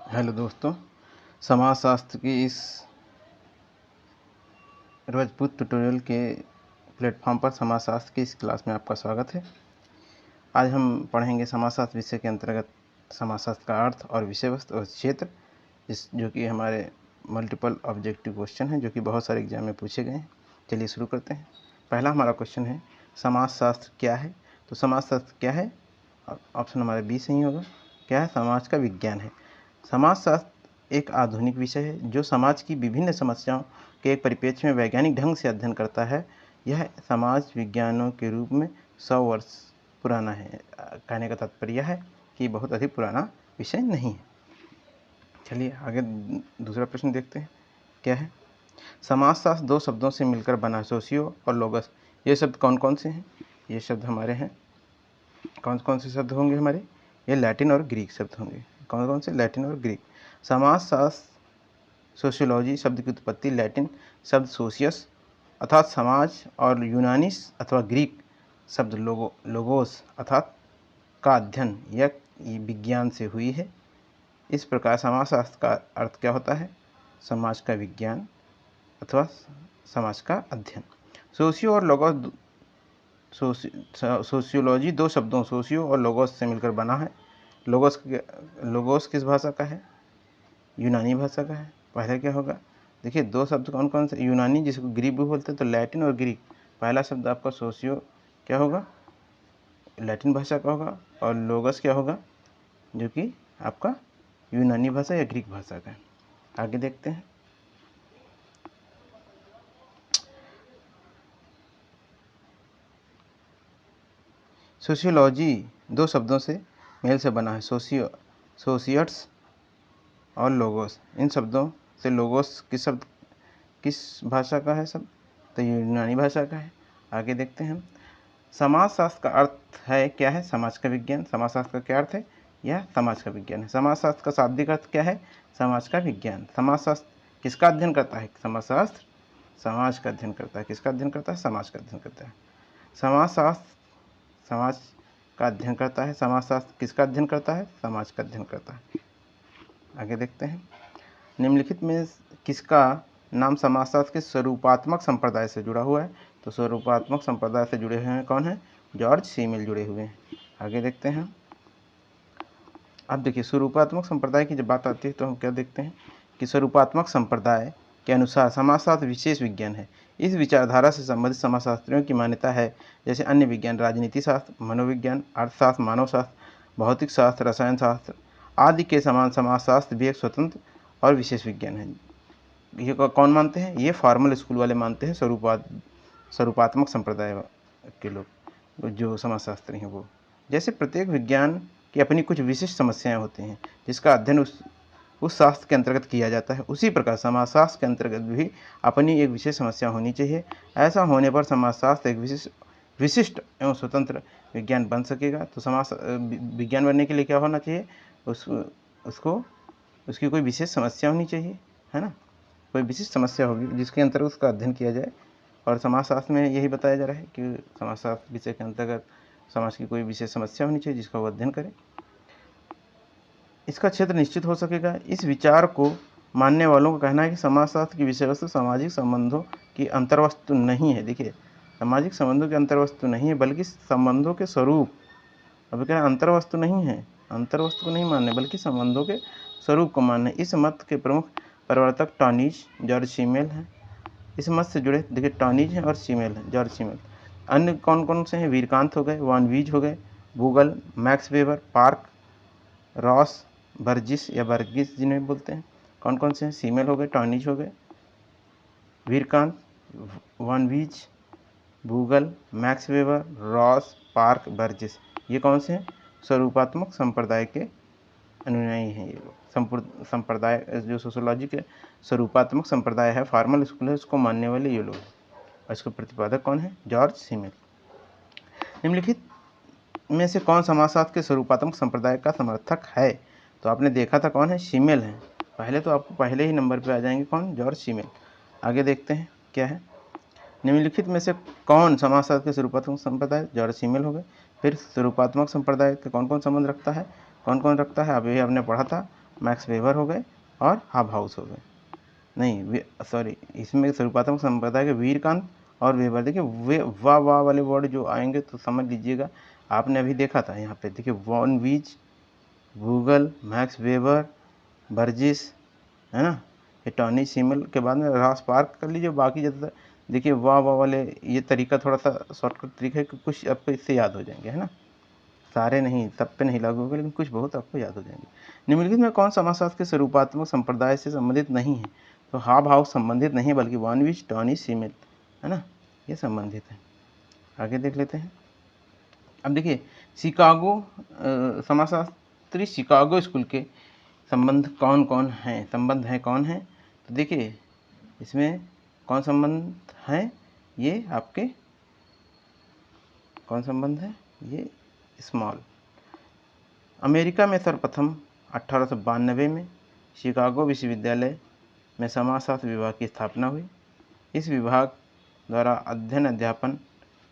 Hello दोस्तों, समाजशास्त्र की इस रोजपूत ट्यूटोरियल के प्लेटफॉर्म पर समाजशास्त्र की इस क्लास में आपका स्वागत है। आज हम पढ़ेंगे समाजशास्त्र विषय के अंतर्गत समाजशास्त्र का अर्थ और विषय वस्तु और क्षेत्र, जो कि हमारे मल्टीपल ऑब्जेक्टिव क्वेश्चन हैं, जो कि बहुत सारे एग्जाम में पूछे गए हैं। चलिए शुरू करते हैं। पहला हमारा क्वेश्चन है, समाजशास्त्र क्या है? तो समाजशास्त्र क्या है? ऑप्शन हमारे बी सही होगा। क्या है? समाज का विज्ञान है। समाजशास्त्र एक आधुनिक विषय है जो समाज की विभिन्न समस्याओं के एक परिप्रेक्ष्य में वैज्ञानिक ढंग से अध्ययन करता है। यह समाज विज्ञानों के रूप में 100 वर्ष पुराना है। कहने का तात्पर्य यह है कि बहुत अधिक पुराना विषय नहीं है। चलिए आगे दूसरा प्रश्न देखते हैं। क्या है? समाजशास्त्र दो शब्दों से मिलकर बना, सोशियो और लोगस। ये शब्द कौन कौन से हैं? ये शब्द हमारे हैं, कौन कौन से शब्द होंगे हमारे? ये लैटिन और ग्रीक शब्द होंगे। कौन कौन से? लैटिन और ग्रीक। समाजशास्त्र सोशियोलॉजी शब्द की उत्पत्ति लैटिन शब्द सोशियस अर्थात समाज और यूनानी अथवा ग्रीक शब्द लोगोस अर्थात का अध्ययन या विज्ञान से हुई है। इस प्रकार समाजशास्त्र का अर्थ क्या होता है? समाज का विज्ञान अथवा समाज का अध्ययन। सोशियो और लोगोस, सोशियोलॉजी दो शब्दों सोशियो और लोगोस से मिलकर बना है। लोगोस किस भाषा का है? यूनानी भाषा का है। पहले क्या होगा? देखिए, दो शब्द कौन कौन से? यूनानी, जिसको ग्रीक भी बोलते हैं, तो लैटिन और ग्रीक। पहला शब्द आपका सोशियो क्या होगा? लैटिन भाषा का होगा। और लोगस क्या होगा? जो कि आपका यूनानी भाषा या ग्रीक भाषा का है। आगे देखते हैं। सोशियोलॉजी दो शब्दों से मेल से बना है, सोशियट्स और लोगोस। इन शब्दों से लोगोस किस भाषा का है शब्द? तो यूनानी भाषा का है। आगे देखते हैं हम। समाजशास्त्र का अर्थ है क्या है? समाज का विज्ञान। समाजशास्त्र का क्या अर्थ है? यह समाज का विज्ञान है। समाजशास्त्र का शाब्दिक अर्थ क्या है? समाज का विज्ञान। समाजशास्त्र किसका अध्ययन करता है? समाजशास्त्र समाज का अध्ययन करता है। किसका अध्ययन करता है? समाज का अध्ययन करता है। समाजशास्त्र समाज का अध्ययन करता है। समाजशास्त्र किसका अध्ययन करता है? समाज का अध्ययन करता है। आगे देखते हैं। निम्नलिखित में किसका नाम समाजशास्त्र के स्वरूपात्मक संप्रदाय से जुड़ा हुआ है? तो स्वरूपात्मक संप्रदाय से जुड़े हुए हैं कौन है? जॉर्ज सीमिल जुड़े हुए हैं। आगे देखते हैं। अब देखिए, स्वरूपात्मक संप्रदाय की जब बात आती है तो हम क्या देखते हैं कि स्वरूपात्मक संप्रदाय के अनुसार समाजशास्त्र विशेष विज्ञान है। इस विचारधारा से संबंधित समाजशास्त्रियों की मान्यता है, जैसे अन्य विज्ञान राजनीति शास्त्र, मनोविज्ञान, अर्थशास्त्र, मानव शास्त्र, भौतिक शास्त्र, रसायन शास्त्र आदि के समान समाजशास्त्र भी एक स्वतंत्र और विशेष विज्ञान है। ये कौन मानते हैं? ये फॉर्मल स्कूल वाले मानते हैं, स्वरूपात्मक संप्रदाय के लोग जो समाजशास्त्री हैं वो। जैसे प्रत्येक विज्ञान की अपनी कुछ विशिष्ट समस्याएं होती हैं जिसका अध्ययन उस शास्त्र के अंतर्गत किया जाता है, उसी प्रकार समाजशास्त्र के अंतर्गत भी अपनी एक विशेष समस्या होनी चाहिए। ऐसा होने पर समाजशास्त्र एक विशिष्ट एवं स्वतंत्र विज्ञान बन सकेगा। तो समाज विज्ञान बनने के लिए क्या होना चाहिए? उसकी कोई विशेष समस्या होनी चाहिए, है ना? कोई विशिष्ट समस्या होगी जिसके अंतर्गत उसका अध्ययन किया जाए। और समाजशास्त्र में यही बताया जा रहा है कि समाजशास्त्र विषय के अंतर्गत समाज की कोई विशेष समस्या होनी चाहिए जिसका वो अध्ययन करें। इसका क्षेत्र निश्चित हो सकेगा। इस विचार को मानने वालों का कहना है कि समाजशास्त्र की विषय वस्तु सामाजिक संबंधों की अंतर्वस्तु नहीं है। देखिए, सामाजिक संबंधों की अंतर्वस्तु नहीं है, बल्कि संबंधों के स्वरूप। अब क्या अंतर्वस्तु नहीं है, अंतर्वस्तु को नहीं मानने बल्कि संबंधों के स्वरूप को मानने। इस मत के प्रमुख प्रवर्तक टॉनीज, जॉर्ज सीमेल हैं। इस मत से जुड़े देखिए टॉनीज हैं और सीमेल हैं, जॉर्ज सीमेल। अन्य कौन कौन से हैं? वीरकांत हो गए, वॉन वीज हो गए, Bougle, Max Weber, Park, Ross, Burgess या बर्गिस जिन्हें बोलते हैं। कौन कौन से हैं? सीमेल हो गए, टॉनीज हो गए, Vierkandt, von Wiese, Bougle, Max Weber, Ross, Park, Burgess. ये कौन से हैं? स्वरूपात्मक संप्रदाय के अनुयायी हैं। ये लोग संप्रदाय जो सोशियोलॉजी के स्वरूपात्मक संप्रदाय है, फॉर्मल स्कूल है, उसको मानने वाले ये लोग। और इसके प्रतिपादक कौन है? जॉर्ज सीमेल। निम्नलिखित में से कौन समाजशास्त्र के स्वरूपात्मक संप्रदाय का समर्थक है? तो आपने देखा था कौन है? सीमेल है। पहले तो आपको पहले ही नंबर पे आ जाएंगे कौन? जॉर्ज सीमेल। आगे देखते हैं क्या है। निम्नलिखित में से कौन समाजशास्त्र के स्वरूपात्मक संप्रदाय? जॉर्ज सीमेल हो गए। फिर स्वरूपात्मक संप्रदाय के कौन कौन संबंध रखता है? कौन कौन रखता है? अभी हमने पढ़ा था, मैक्स वेबर हो गए और हाबहाउस हो गए। नहीं सॉरी, इसमें स्वरूपात्मक संप्रदाय के वीरकांत और वेबर। देखिए वे वाह वाह वाले वर्ड जो आएंगे तो समझ लीजिएगा, आपने अभी देखा था यहाँ पे। देखिए वॉन वीज, गूगल, मैक्स वेबर, बर्जिस, है ना, ये टॉनी सीमल के बाद में रॉस पार्क कर लीजिए। बाकी ज़्यादातर देखिए वाह वाह वाले, ये तरीका थोड़ा सा शॉर्टकट तरीका है कि कुछ आपको इससे याद हो जाएंगे, है ना। सारे नहीं, सब पे नहीं लागू होगा, लेकिन कुछ बहुत आपको याद हो जाएंगे। निम्नलिखित में कौन समाजशास्त्र के स्वरूपात्मक संप्रदाय से संबंधित नहीं है? तो हाव भाव संबंधित नहीं है, बल्कि वॉन विच, टॉनी सीमेल, है ना, ये संबंधित है। आगे देख लेते हैं। अब देखिए शिकागो समाजशास्त्री शिकागो स्कूल के संबंध कौन कौन हैं, संबंध हैं कौन हैं? तो देखिए इसमें कौन संबंध हैं, ये आपके कौन संबंध है, ये स्मॉल। अमेरिका में सर्वप्रथम 1892 में शिकागो विश्वविद्यालय में समाजशास्त्र विभाग की स्थापना हुई। इस विभाग द्वारा अध्ययन, अध्यापन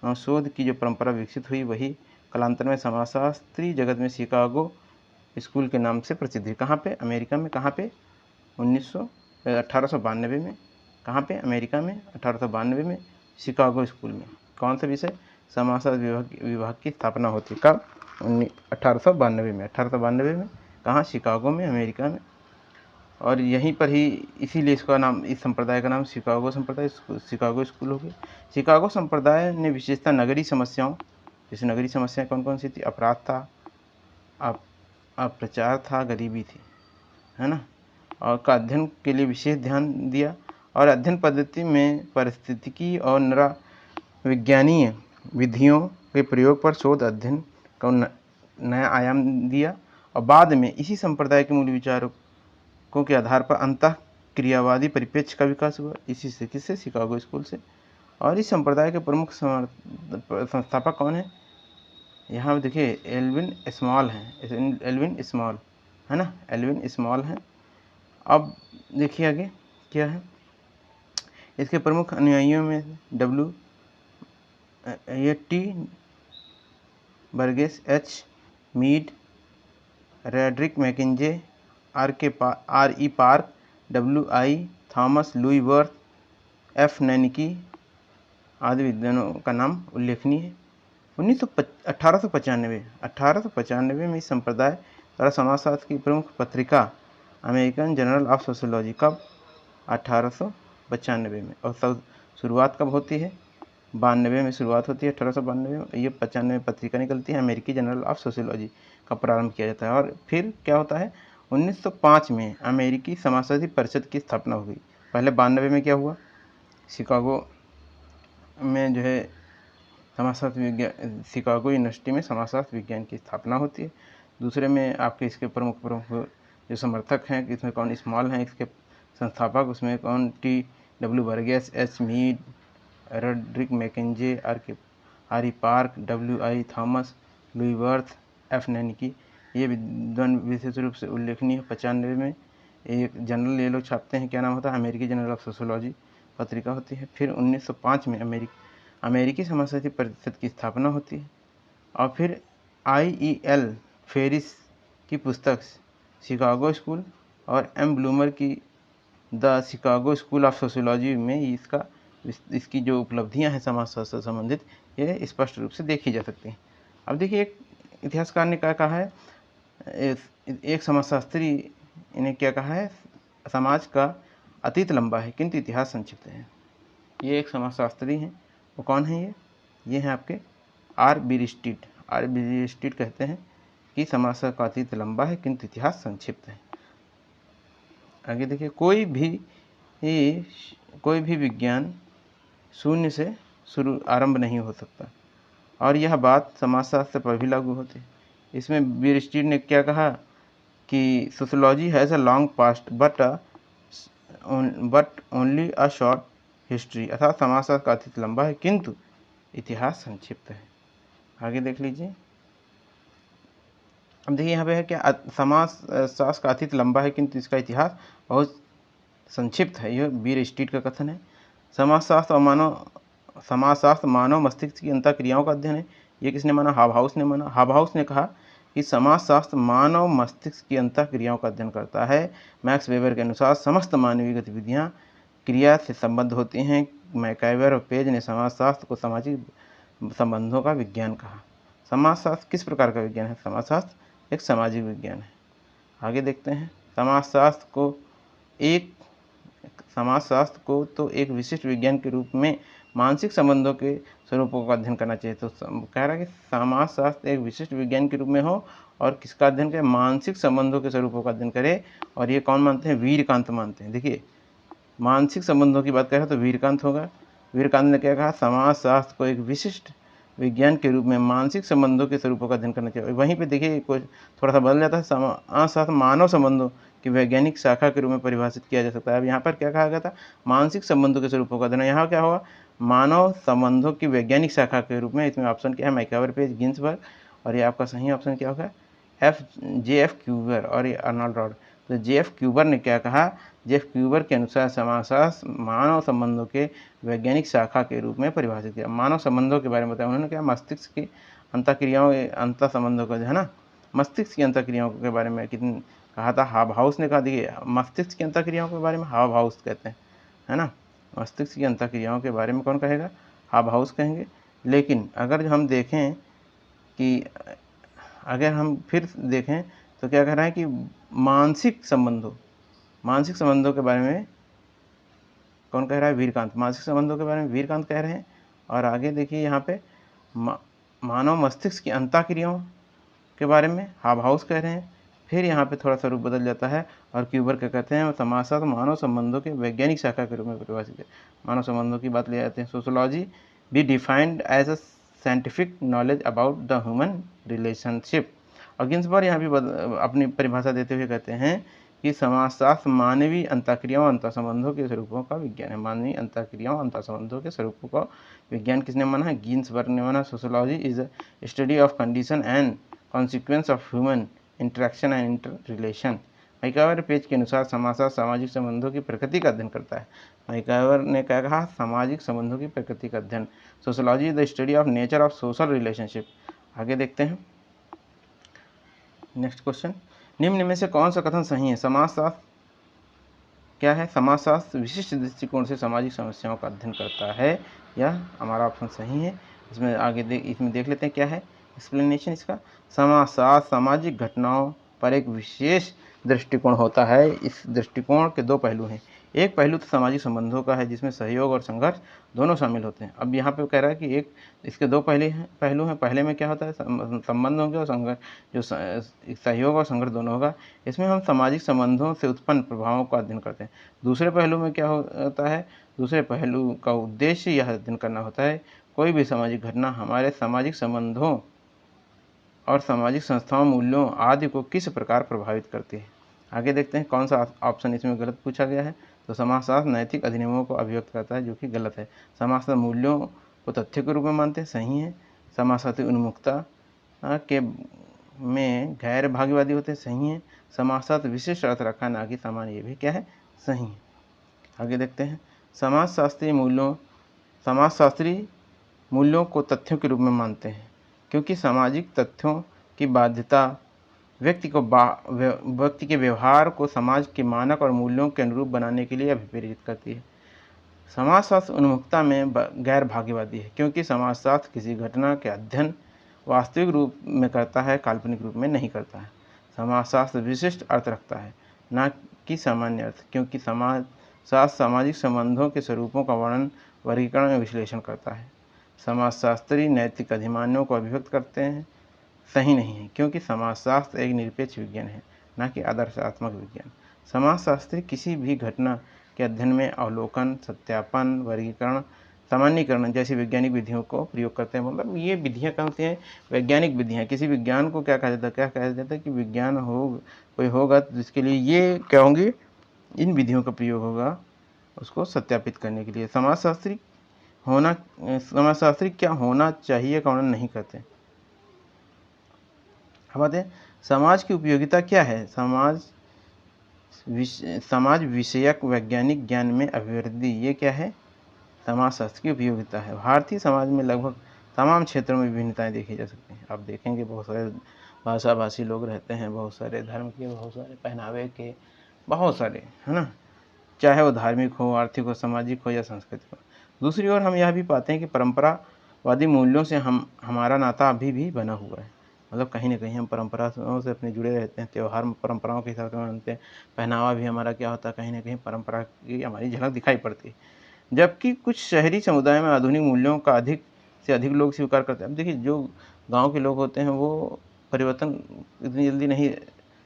और शोध की जो परंपरा विकसित हुई, वही कालांतर में समाजशास्त्री जगत में शिकागो स्कूल के नाम से प्रसिद्ध हुई। कहाँ पे? अमेरिका में। कहाँ पे? 1892 में। कहाँ पे? अमेरिका में 1892 में शिकागो स्कूल में। कौन सा विषय? समाजशास्त्र विभाग की स्थापना होती। कब? 1892 में। 1892 में कहाँ? शिकागो में, अमेरिका में। और यहीं पर ही, इसीलिए इसका नाम, इस संप्रदाय का नाम शिकागो संप्रदाय, शिकागो स्कूल हो गया। शिकागो संप्रदाय ने विशेषतः नगरीय समस्याओं, जैसे नगरीय समस्याएं कौन कौन सी थी? अपराध था, अप्रचार था, गरीबी थी, है ना, और का अध्ययन के लिए विशेष ध्यान दिया। और अध्ययन पद्धति में पारिस्थितिकी और नृविज्ञानीय विधियों के प्रयोग पर शोध अध्ययन को नया आयाम दिया। और बाद में इसी संप्रदाय के मूल विचारकों के आधार पर अंतः क्रियावादी परिप्रेक्ष्य का विकास हुआ। इसी से, किससे? शिकागो स्कूल से। और इस संप्रदाय के प्रमुख संस्थापक कौन है? यहाँ देखिए एल्विन स्मॉल हैं, एल्विन स्मॉल, है ना, एल्विन स्मॉल हैं। अब देखिए आगे क्या है। इसके प्रमुख अनुयायियों में T Burgess, H Mead, Roderick McKenzie, R E Park, I Thomas, Louis Wirth, F Znaniecki आदि विद्वानों का नाम उल्लेखनीय है। 1895 में इस संप्रदाय द्वारा समाजशास्त्र की प्रमुख पत्रिका अमेरिकन जर्नल ऑफ सोशियोलॉजी, कब? 1895 में। और शुरुआत कब होती है? 92 में शुरुआत होती है, 1892 में। ये 95 पत्रिका निकलती है, अमेरिकी जर्नल ऑफ सोशियोलॉजी का प्रारंभ किया जाता है। और फिर क्या होता है? 1905 में अमेरिकी समाजशास्त्री परिषद की स्थापना हो गई। पहले 92 में क्या हुआ? शिकागो में जो है समाजशास्त्र विज्ञान, शिकागो यूनिवर्सिटी में समाजशास्त्र विज्ञान की स्थापना होती है। दूसरे में आपके इसके प्रमुख जो समर्थक हैं, इसमें कौन? स्मॉल हैं। इसके संस्थापक उसमें कौन? T Burgess, H Mead, Roderick McKenzie, R E Park, I Thomas, Louis Wirth, F Znaniecki. ये विद्वान विशेष रूप से उल्लेखनीय। 95 में एक जर्नल ये लोग छापते हैं, क्या नाम होता है? अमेरिकी जर्नल ऑफ सोशियोलॉजी पत्रिका होती है। फिर 1905 में अमेरिकी समाजशास्त्री परिषद की स्थापना होती है। और फिर IEL फेरिस की पुस्तक शिकागो स्कूल और M ब्लूमर की the Chicago school of sociology में इसकी जो उपलब्धियां हैं समाजशास्त्र से संबंधित, ये स्पष्ट रूप से देखी जा सकती हैं। अब देखिए एक इतिहासकार ने क्या कहा है, एक समाजशास्त्री ने क्या कहा है, समाज का अतीत लंबा है किंतु इतिहास संक्षिप्त है। ये एक समाजशास्त्री हैं, वो कौन है? ये हैं आपके आर बी स्ट्रीट कहते हैं कि समाज का अतीत लंबा है किंतु इतिहास संक्षिप्त है। आगे देखिए, कोई भी विज्ञान शून्य से आरंभ नहीं हो सकता, और यह बात समाजशास्त्र पर भी लागू होती है। इसमें बी स्ट्रीट ने क्या कहा कि sociology has a long past but only a short history, अर्थात समाजशास्त्र का अतीत लंबा है किंतु इतिहास संक्षिप्त है। आगे देख लीजिए। अब देखिए यहाँ पे है क्या, समाजशास्त्र का अतीत लंबा है किंतु इसका इतिहास बहुत संक्षिप्त है। यह बी स्ट्रीट का कथन है। समाजशास्त्र मानव मस्तिष्क की अंतः क्रियाओं का अध्ययन है। ये किसने माना? हाबहाउस ने माना। हाबहाउस ने कहा कि समाजशास्त्र मानव मस्तिष्क की अंतःक्रियाओं का अध्ययन करता है। मैक्स वेबर के अनुसार समस्त मानवीय गतिविधियाँ क्रिया से संबद्ध होती हैं। मैकआइवर और पेज ने समाजशास्त्र को सामाजिक संबंधों का विज्ञान कहा। समाजशास्त्र किस प्रकार का विज्ञान है? समाजशास्त्र एक सामाजिक विज्ञान है। आगे देखते हैं। समाजशास्त्र को तो एक विशिष्ट विज्ञान के रूप में मानसिक संबंधों के स्वरूपों का अध्ययन करना चाहिए। तो कह रहा है कि समाजशास्त्र एक विशिष्ट विज्ञान के रूप में हो और किसका अध्ययन करे? मानसिक संबंधों के स्वरूपों का अध्ययन करे। और ये कौन मानते हैं? वीरकांत मानते हैं। देखिए, मानसिक संबंधों की बात करें तो वीरकांत होगा। वीरकांत ने क्या कहा? समाजशास्त्र को एक विशिष्ट विज्ञान के रूप में मानसिक संबंधों के स्वरूपों का अध्ययन करना चाहिए। वहीं पे देखिए कुछ थोड़ा सा बदल जाता है। समाजशास्त्र मानव संबंधों की वैज्ञानिक शाखा के रूप में परिभाषित किया जा सकता है। अब यहाँ पर क्या कहा गया था? मानसिक संबंधों के स्वरूपों का अध्ययन। यहाँ क्या होगा? मानव संबंधों की वैज्ञानिक शाखा के रूप में। इसमें ऑप्शन क्या है? मैकआइवर, पेज, गिन्सबर्ग। और ये आपका सही ऑप्शन क्या होगा? J.F. क्यूबर और ये अर्नोल्ड रॉड। तो J.F. क्यूबर ने क्या कहा? J.F. क्यूबर के अनुसार समाजशास्त्र मानव संबंधों के वैज्ञानिक शाखा के रूप में परिभाषित किया। मानव संबंधों के बारे में बताया उन्होंने। क्या? मस्तिष्क की अंतःक्रियाओं, अंतर संबंधों का, है ना, मस्तिष्क की अंतःक्रियाओं के बारे में कितनी कहा था? हाउस ने कहा। देखिए, मस्तिष्क की अंतःक्रियाओं के बारे में हाउस कहते हैं, है ना। मस्तिष्क की अंतःक्रियाओं के बारे में कौन कहेगा? हाउस कहेंगे। लेकिन अगर हम देखें कि अगर हम फिर देखें तो क्या कह रहा है कि मानसिक संबंधों के बारे में कौन कह रहा है? वीरकांत। मानसिक संबंधों के बारे में वीरकांत कह रहे हैं। और आगे देखिए यहाँ पे मानव मस्तिष्क की अंतःक्रियाओं के बारे में हाउस कह रहे हैं। फिर यहाँ पे थोड़ा सा रूप बदल जाता है और क्यूबर क्या कहते हैं? समाजशास्त्र मानव संबंधों के वैज्ञानिक शाखा के रूप में परिभाषित है। मानव संबंधों की बात ले जाते हैं। Sociology be defined as a scientific knowledge about the human relationship. और गिन्सबर्ग यहाँ भी अपनी परिभाषा देते हुए कहते हैं कि समाजशास्त्र मानवीय अंतःक्रियाओं, अंतःसंबंधों के स्वरूपों का विज्ञान है। मानवीय अंतःक्रियाओं, अंतःसंबंधों के स्वरूपों का विज्ञान किसने माना है? गिन्सबर्ग ने माना। Sociology is a study of condition and consequence of human interaction and interrelation. MacIver Page के अनुसार समाजशास्त्र सामाजिक संबंधों की प्रकृति का अध्ययन करता है। मैकआइवर ने क्या कहा? सामाजिक संबंधों की प्रकृति का अध्ययन। Sociology is the study of nature of social relationship. आगे देखते हैं नेक्स्ट क्वेश्चन। निम्न में से कौन सा कथन सही है? समाजशास्त्र क्या है? समाजशास्त्र विशिष्ट दृष्टिकोण से सामाजिक समस्याओं का अध्ययन करता है। यह हमारा ऑप्शन सही है। इसमें आगे इसमें देख लेते हैं क्या है एक्सप्लेनेशन इसका। समाजशास्त्र सामाजिक घटनाओं पर एक विशेष दृष्टिकोण होता है। इस दृष्टिकोण के दो पहलू हैं। एक पहलू तो सामाजिक संबंधों का है जिसमें सहयोग और संघर्ष दोनों शामिल होते हैं। अब यहाँ पे कह रहा है कि एक इसके दो पहलू हैं। पहले में क्या होता है? संबंध होंगे और संघर्ष, जो सहयोग और संघर्ष दोनों होगा। इसमें हम सामाजिक संबंधों से उत्पन्न प्रभावों का अध्ययन करते हैं। दूसरे पहलू में क्या होता है? दूसरे पहलू का उद्देश्य यह अध्ययन करना होता है कोई भी सामाजिक घटना हमारे सामाजिक संबंधों और सामाजिक संस्थाओं, मूल्यों आदि को किस प्रकार प्रभावित करती है। आगे देखते हैं कौन सा ऑप्शन इसमें गलत पूछा गया है। तो समाजशास्त्र नैतिक अधिनियमों को अभिव्यक्त करता है, जो कि गलत है। समाजशास्त्र मूल्यों को तथ्य के रूप में मानते हैं, सही है। समाजशास्त्र उन्मुखता के में गैर भागीवादी होते हैं, सही है। समाजशास्त्र विशिष्ट अर्थ रखा ना कि सामान्य, ये भी क्या है? सही है। आगे देखते हैं समाजशास्त्री मूल्यों को तथ्यों के रूप में मानते हैं क्योंकि सामाजिक तथ्यों की बाध्यता व्यक्ति के व्यवहार को समाज के मानक और मूल्यों के अनुरूप बनाने के लिए अभिप्रेरित करती है। समाजशास्त्र उन्मुखता में गैर भागीवादी है क्योंकि समाजशास्त्र किसी घटना के अध्ययन वास्तविक रूप में करता है, काल्पनिक रूप में नहीं करता है। समाजशास्त्र विशिष्ट अर्थ रखता है, न कि सामान्य अर्थ, क्योंकि समाजशास्त्र सामाजिक संबंधों के स्वरूपों का वर्णन, वर्गीकरण और विश्लेषण करता है। समाजशास्त्री नैतिक अधिमानों को अभिव्यक्त करते हैं, सही नहीं है, क्योंकि समाजशास्त्र एक निरपेक्ष विज्ञान है, न कि आदर्शात्मक विज्ञान। समाजशास्त्री किसी भी घटना के अध्ययन में अवलोकन, सत्यापन, वर्गीकरण, सामान्यीकरण जैसी वैज्ञानिक विधियों को प्रयोग करते हैं। मतलब ये विधियाँ क्या होती हैं? वैज्ञानिक विधियाँ। किसी विज्ञान को क्या कहा जाता है कि विज्ञान कोई होगा तो इसके लिए ये क्या होंगी? इन विधियों का प्रयोग होगा उसको सत्यापित करने के लिए। समाजशास्त्री क्या होना चाहिए, कौन नहीं करते। हम बात है समाज की उपयोगिता क्या है? समाज विषयक वैज्ञानिक ज्ञान में अभिवृद्धि, ये क्या है? समाजशास्त्र की उपयोगिता है। भारतीय समाज में लगभग तमाम क्षेत्रों में विभिन्नताएं देखी जा सकती हैं। आप देखेंगे बहुत सारे भाषाभाषी लोग रहते हैं, बहुत सारे धर्म के, बहुत सारे पहनावे के, बहुत सारे, है ना, चाहे वो धार्मिक हो, आर्थिक हो, सामाजिक हो या सांस्कृतिक हो। दूसरी ओर हम यह भी पाते हैं कि परंपरावादी मूल्यों से हमारा नाता अभी भी बना हुआ है। मतलब कहीं न कहीं हम परंपराओं से अपने जुड़े रहते हैं, त्योहार परंपराओं के हिसाब से मानते हैं, पहनावा भी हमारा क्या होता है, कहीं न कहीं परंपरा की हमारी झलक दिखाई पड़ती है। जबकि कुछ शहरी समुदाय में आधुनिक मूल्यों का अधिक से अधिक लोग स्वीकार करते हैं। अब देखिए, जो गाँव के लोग होते हैं वो परिवर्तन इतनी जल्दी नहीं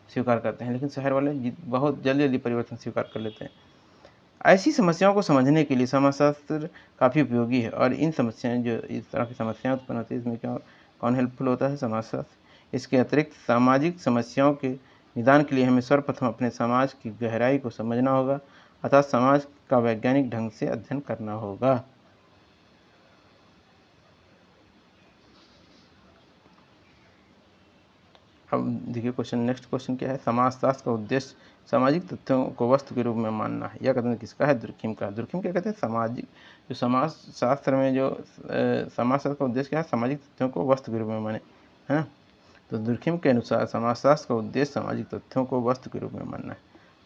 स्वीकार करते हैं, लेकिन शहर वाले बहुत जल्दी-जल्दी परिवर्तन स्वीकार कर लेते हैं। ऐसी समस्याओं को समझने के लिए समाजशास्त्र काफ़ी उपयोगी है, और इन समस्याएँ जो इस तरह की समस्याएँ उत्पन्न होती है, इसमें क्या कौन हेल्पफुल होता है? समाजशास्त्र। इसके अतिरिक्त सामाजिक समस्याओं के निदान के लिए हमें सर्वप्रथम अपने समाज की गहराई को समझना होगा, अर्थात समाज का वैज्ञानिक ढंग से अध्ययन करना होगा। अब देखिए क्वेश्चन, नेक्स्ट क्वेश्चन क्या है? समाजशास्त्र का उद्देश्य सामाजिक तथ्यों को वस्तु के रूप में मानना है। यह कथन किसका है? दुर्खिम का। दुर्खिम क्या कहते हैं? सामाजिक, जो समाजशास्त्र में जो समाजशास्त्र का उद्देश्य क्या है? सामाजिक तथ्यों को वस्तु के रूप में माने, है ना। तो दुर्खिम के अनुसार समाजशास्त्र का उद्देश्य सामाजिक तथ्यों को वस्तु के रूप में मानना है।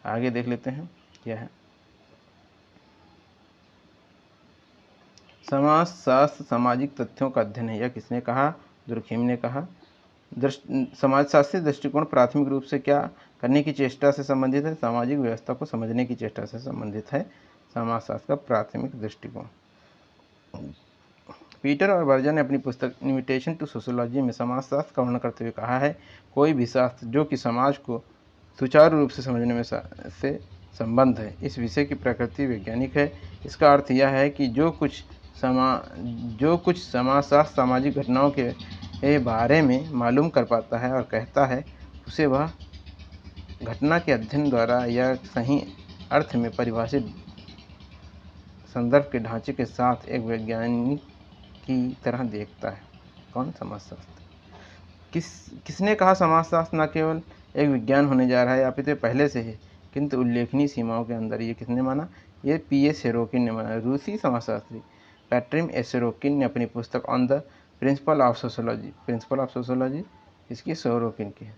आगे देख लेते हैं क्या है। समाजशास्त्र सामाजिक तथ्यों का अध्ययन है। यह किसने कहा? दुर्खिम ने कहा। समाजशास्त्री दृष्टिकोण प्राथमिक रूप से क्या करने की चेष्टा से संबंधित है? सामाजिक व्यवस्था को समझने की चेष्टा से संबंधित है समाजशास्त्र का प्राथमिक दृष्टिकोण। पीटर और बर्जर ने अपनी पुस्तक इन्विटेशन टू सोशियोलॉजी में समाजशास्त्र का वर्णन करते हुए कहा है, कोई भी शास्त्र जो कि समाज को सुचारू रूप से समझने में से संबंध है। इस विषय की प्रकृति वैज्ञानिक है। इसका अर्थ यह है कि जो कुछ समाजशास्त्र सामाजिक घटनाओं के बारे में मालूम कर पाता है और कहता है, उसे वह घटना के अध्ययन द्वारा या सही अर्थ में परिभाषित संदर्भ के ढांचे के साथ एक वैज्ञानिक की तरह देखता है। कौन? समाजशास्त्र। किसने कहा समाजशास्त्र न केवल एक विज्ञान होने जा रहा है, अपितु पहले से है, किंतु उल्लेखनीय सीमाओं के अंदर। ये किसने माना? ये पी ए सेरोकिन ने माना। रूसी समाजशास्त्री पैट्रिम ए सेरोकिन ने अपनी पुस्तक on the principle of sociology इसकी सोरोकिन की है।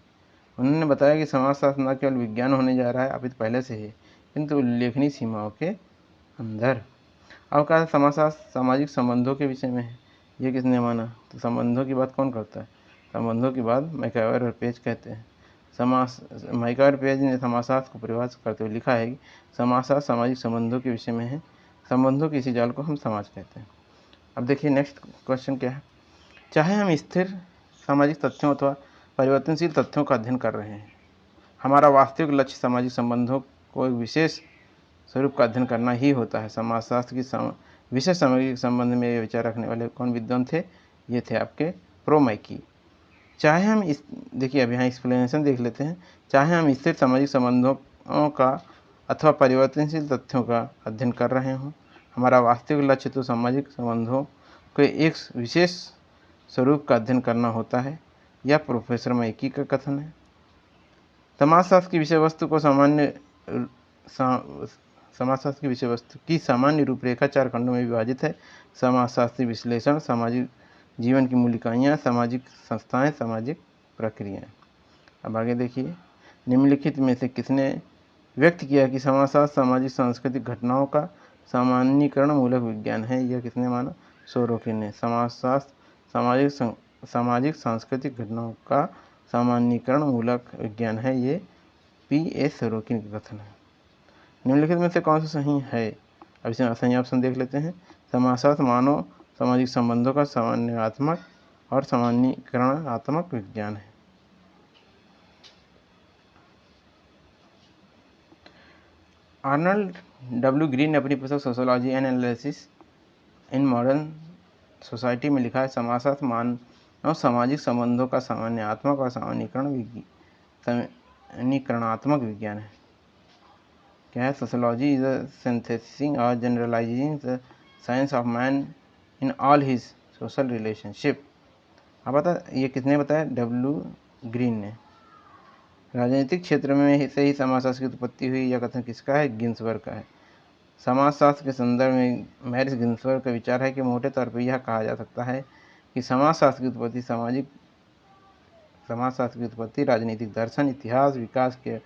उन्होंने बताया कि समाजशास्त्र न केवल विज्ञान होने जा रहा है, अपितु पहले से है, किंतु उल्लेखनीय सीमाओं के अंदर। अब कहा समाजशास्त्र सामाजिक संबंधों के विषय में है। ये किसने माना? तो संबंधों की बात कौन करता है? संबंधों की बात मैकआवर और पेज कहते हैं। मैकआवर पेज ने समाजशास्त्र को परिभाषित करते हुए लिखा है कि समाजशास्त्र सामाजिक संबंधों के विषय में है। संबंधों के इसी जाल को हम समाज कहते हैं। अब देखिए नेक्स्ट क्वेश्चन क्या है। चाहे हम स्थिर सामाजिक तथ्यों अथवा परिवर्तनशील तथ्यों का अध्ययन कर रहे हैं, हमारा वास्तविक लक्ष्य सामाजिक संबंधों को एक विशेष स्वरूप का अध्ययन करना ही होता है। समाजशास्त्र की विशेष सामाजिक संबंध में ये विचार रखने वाले कौन विद्वान थे? ये थे आपके प्रोमैकी। चाहे हम देखिए अब यहाँ एक्सप्लेनेशन देख लेते हैं। चाहे हम स्थिर सामाजिक संबंधों का अथवा परिवर्तनशील तथ्यों का अध्ययन कर रहे हों, हमारा वास्तविक लक्ष्य तो सामाजिक संबंधों के एक विशेष स्वरूप का अध्ययन करना होता है। यह प्रोफेसर मैकी का कथन है। समाजशास्त्र की विषय वस्तु की सामान्य रूपरेखा 4 खंडों में विभाजित है। समाजशास्त्री विश्लेषण, सामाजिक जीवन की मूल इकाइयाँ, सामाजिक संस्थाएं, सामाजिक प्रक्रियाएं। अब आगे देखिए, निम्नलिखित में से किसने व्यक्त किया कि समाजशास्त्र सामाजिक सांस्कृतिक घटनाओं का सामान्यीकरण मूलक विज्ञान है? यह किसने माना? सोरोकिन ने। समाजशास्त्र सामाजिक सांस्कृतिक घटनाओं का सामान्यीकरण मूलक विज्ञान है, ये पी ए सोरोकिन का कथन है। निम्नलिखित में से कौन सा सही है? अब इसमें सही ऑप्शन देख लेते हैं। समाजशास्त्र मानव सामाजिक संबंधों का सामान्यात्मक और सामान्यीकरणात्मक विज्ञान है। आर्नल्ड डब्ल्यू ग्रीन ने अपनी पुस्तक sociology and analysis in modern society में लिखा है, समाजशास्त्र मानव सामाजिक संबंधों का सामान्यात्मक और सामान्यीकरणात्मक विज्ञान है। क्या है? सोशियोलॉजी इज अ सिंथेसिसिंग और generalising the science of man in all his social relationship. आप बता, ये किसने बताया? डब्ल्यू ग्रीन ने। राजनीतिक क्षेत्र में से ही समाजशास्त्र की उत्पत्ति हुई, यह कथन किसका है? गिन्सबर्ग का है। समाजशास्त्र के संदर्भ में मैरिस गिन्सबर्ग का विचार है कि मोटे तौर पर यह कहा जा सकता है कि समाजशास्त्र की उत्पत्ति समाजशास्त्र की उत्पत्ति राजनीतिक दर्शन, इतिहास, विकास के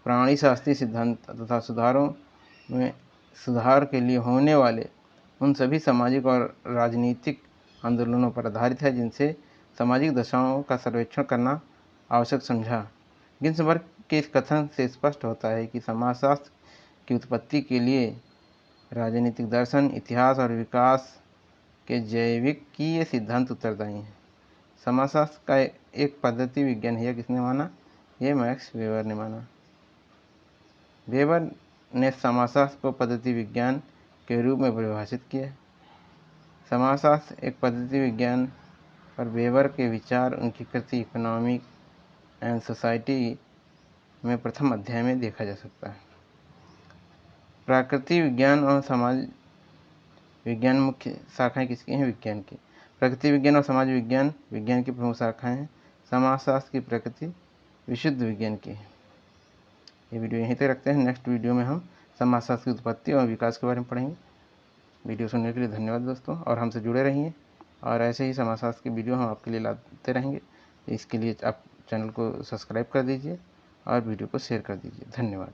प्राणीशास्त्रीय सिद्धांत तथा सुधारों में सुधार के लिए होने वाले उन सभी सामाजिक और राजनीतिक आंदोलनों पर आधारित है जिनसे सामाजिक दशाओं का सर्वेक्षण करना आवश्यक समझा। गिन्सबर्ग के इस कथन से स्पष्ट होता है कि समाजशास्त्र की उत्पत्ति के लिए राजनीतिक दर्शन, इतिहास और विकास के जैविकीय सिद्धांत उत्तरदायी हैं। समाजशास्त्र का एक पद्धति विज्ञान है, यह किसने माना? ये मैक्स वेबर ने माना। वेबर ने समाजशास्त्र को पद्धति विज्ञान के रूप में परिभाषित किया। समाजशास्त्र एक पद्धति विज्ञान पर वेबर के विचार उनकी कृति इकोनॉमिक एंड सोसाइटी में प्रथम अध्याय में देखा जा सकता है। प्रकृति विज्ञान और समाज विज्ञान मुख्य शाखाएं किसकी हैं? विज्ञान की। प्रकृति विज्ञान और समाज विज्ञान विज्ञान की प्रमुख शाखाएं हैं। समाजशास्त्र की प्रकृति विशुद्ध विज्ञान की है। ये वीडियो यहीं तक रखते हैं। नेक्स्ट वीडियो में हम समाजशास्त्र की उत्पत्ति और विकास के बारे में पढ़ेंगे। वीडियो सुनने के लिए धन्यवाद दोस्तों, और हमसे जुड़े रहिए और ऐसे ही समाजशास्त्र की वीडियो हम आपके लिए लाते रहेंगे। इसके लिए आप चैनल को सब्सक्राइब कर दीजिए और वीडियो को शेयर कर दीजिए। धन्यवाद।